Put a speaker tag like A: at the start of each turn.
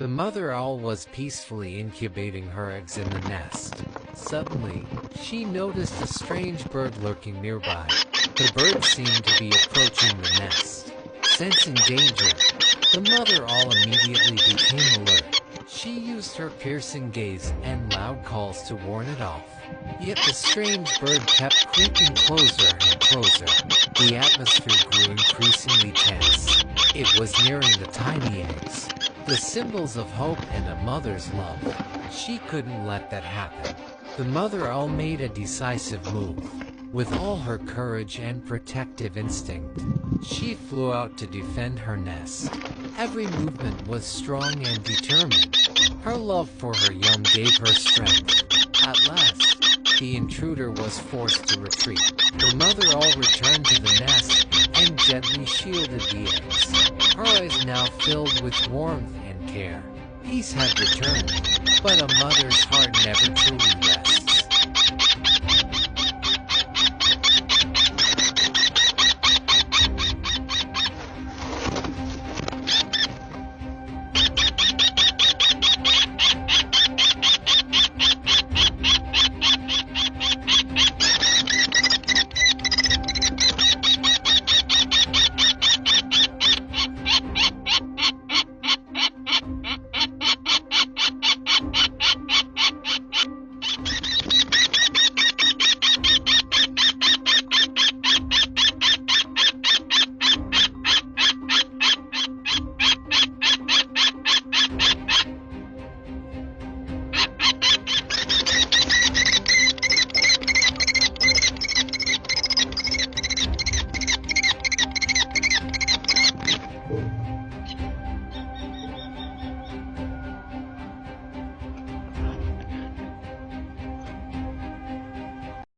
A: The mother owl was peacefully incubating her eggs in the nest. Suddenly, she noticed a strange bird lurking nearby. The bird seemed to be approaching the nest. Sensing danger, the mother owl immediately became alert. She used her piercing gaze and loud calls to warn it off. Yet the strange bird kept creeping closer and closer. The atmosphere grew increasingly tense. It was nearing the tiny eggs, the symbols of hope and a mother's love. She couldn't let that happen. The mother owl made a decisive move. With all her courage and protective instinct, she flew out to defend her nest. Every movement was strong and determined. Her love for her young gave her strength. At last, the intruder was forced to retreat. The mother owl returned to the nest and gently shielded the eggs. Her eyes now filled with warmth and care. Peace had returned, but a mother's heart never truly rests.